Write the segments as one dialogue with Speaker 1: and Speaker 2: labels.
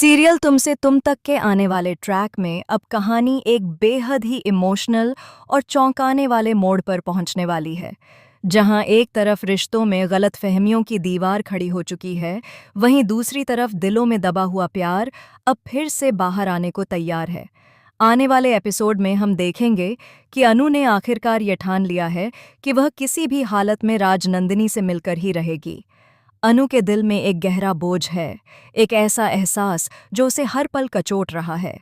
Speaker 1: Serial तुमसे तुम तक के आने वाले ट्रैक में अब कहानी एक बेहद ही इमोशनल और चौंकाने वाले मोड़ पर पहुंचने वाली है। जहां एक तरफ रिश्तों में गलतफहमियों की दीवार खड़ी हो चुकी है, वहीं दूसरी तरफ दिलों में दबा हुआ प्यार अब फिर से बाहर आने को तैयार है। आने वाले एपिसोड में हम देखेंगे कि अनु ने आखिरकार ये ठान लिया है कि वह किसी भी हालत में राजनंदिनी से मिलकर ही रहेगी। अनु के दिल में एक गहरा बोझ है, एक ऐसा एहसास जो उसे हर पल कचोट रहा है।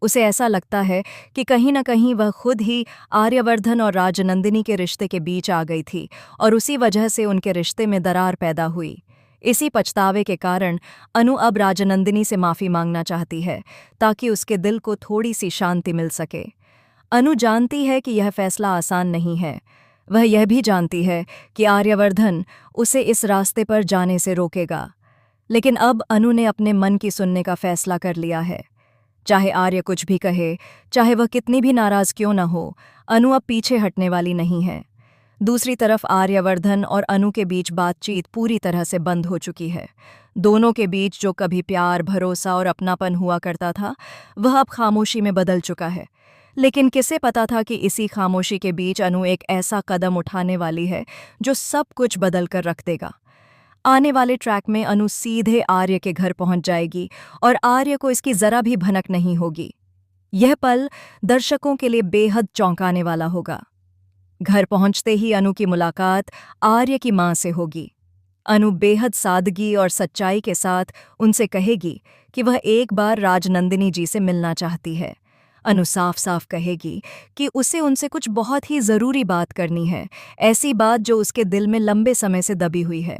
Speaker 1: उसे ऐसा लगता है कि कहीं न कहीं वह खुद ही आर्यवर्धन और राजनंदिनी के रिश्ते के बीच आ गई थी और उसी वजह से उनके रिश्ते में दरार पैदा हुई। इसी पछतावे के कारण अनु अब राजनंदिनी से माफ़ी मांगना चाहती है, ताकि उसके दिल को थोड़ी सी शांति मिल सके। अनु जानती है कि यह फैसला आसान नहीं है। वह यह भी जानती है कि आर्यवर्धन उसे इस रास्ते पर जाने से रोकेगा। लेकिन अब अनु ने अपने मन की सुनने का फैसला कर लिया है। चाहे आर्य कुछ भी कहे, चाहे वह कितनी भी नाराज क्यों न हो, अनु अब पीछे हटने वाली नहीं है। दूसरी तरफ आर्यवर्धन और अनु के बीच बातचीत पूरी तरह से बंद हो चुकी है। दोनों के बीच जो कभी प्यार, भरोसा और अपनापन हुआ करता था, वह अब खामोशी में बदल चुका है। लेकिन किसे पता था कि इसी खामोशी के बीच अनु एक ऐसा कदम उठाने वाली है जो सब कुछ बदल कर रख देगा। आने वाले ट्रैक में अनु सीधे आर्य के घर पहुंच जाएगी और आर्य को इसकी जरा भी भनक नहीं होगी। यह पल दर्शकों के लिए बेहद चौंकाने वाला होगा। घर पहुंचते ही अनु की मुलाकात आर्य की मां से होगी। अनु बेहद सादगी और सच्चाई के साथ उनसे कहेगी कि वह एक बार राजनंदिनी जी से मिलना चाहती है। अनु साफ साफ कहेगी कि उसे उनसे कुछ बहुत ही ज़रूरी बात करनी है, ऐसी बात जो उसके दिल में लंबे समय से दबी हुई है।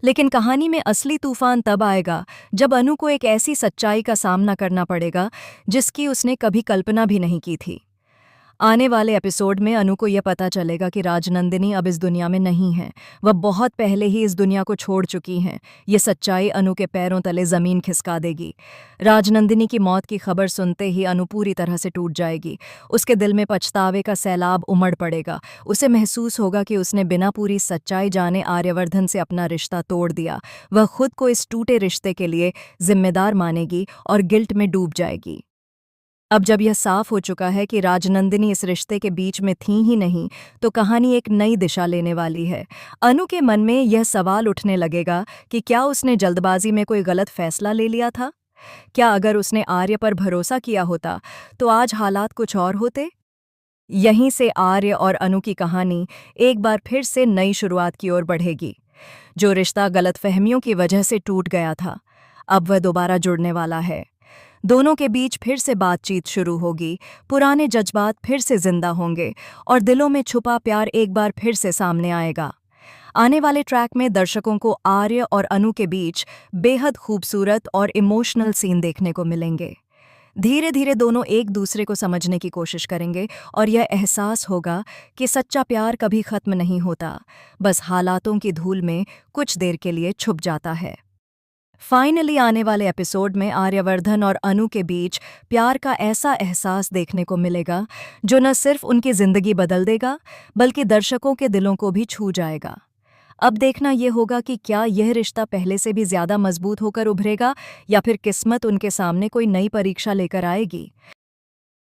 Speaker 1: लेकिन कहानी में असली तूफान तब आएगा जब अनु को एक ऐसी सच्चाई का सामना करना पड़ेगा जिसकी उसने कभी कल्पना भी नहीं की थी। आने वाले एपिसोड में अनु को यह पता चलेगा कि राजनंदिनी अब इस दुनिया में नहीं है। वह बहुत पहले ही इस दुनिया को छोड़ चुकी हैं। ये सच्चाई अनु के पैरों तले ज़मीन खिसका देगी। राजनंदिनी की मौत की खबर सुनते ही अनु पूरी तरह से टूट जाएगी। उसके दिल में पछतावे का सैलाब उमड़ पड़ेगा। उसे महसूस होगा कि उसने बिना पूरी सच्चाई जाने आर्यवर्धन से अपना रिश्ता तोड़ दिया। वह खुद को इस टूटे रिश्ते के लिए जिम्मेदार मानेगी और गिल्ट में डूब जाएगी। अब जब यह साफ हो चुका है कि राजनंदिनी इस रिश्ते के बीच में थी ही नहीं, तो कहानी एक नई दिशा लेने वाली है। अनु के मन में यह सवाल उठने लगेगा कि क्या उसने जल्दबाजी में कोई गलत फैसला ले लिया था? क्या अगर उसने आर्य पर भरोसा किया होता तो आज हालात कुछ और होते? यहीं से आर्य और अनु की कहानी एक बार फिर से नई शुरुआत की ओर बढ़ेगी। जो रिश्ता गलतफहमियों की वजह से टूट गया था, अब वह दोबारा जुड़ने वाला है। दोनों के बीच फिर से बातचीत शुरू होगी, पुराने जज्बात फिर से जिंदा होंगे और दिलों में छुपा प्यार एक बार फिर से सामने आएगा। आने वाले ट्रैक में दर्शकों को आर्य और अनु के बीच बेहद खूबसूरत और इमोशनल सीन देखने को मिलेंगे। धीरे धीरे दोनों एक दूसरे को समझने की कोशिश करेंगे और यह एहसास होगा कि सच्चा प्यार कभी खत्म नहीं होता, बस हालातों की धूल में कुछ देर के लिए छुप जाता है। फाइनली आने वाले एपिसोड में आर्यवर्धन और अनु के बीच प्यार का ऐसा एहसास देखने को मिलेगा जो न सिर्फ उनकी जिंदगी बदल देगा, बल्कि दर्शकों के दिलों को भी छू जाएगा। अब देखना यह होगा कि क्या यह रिश्ता पहले से भी ज्यादा मजबूत होकर उभरेगा या फिर किस्मत उनके सामने कोई नई परीक्षा लेकर आएगी।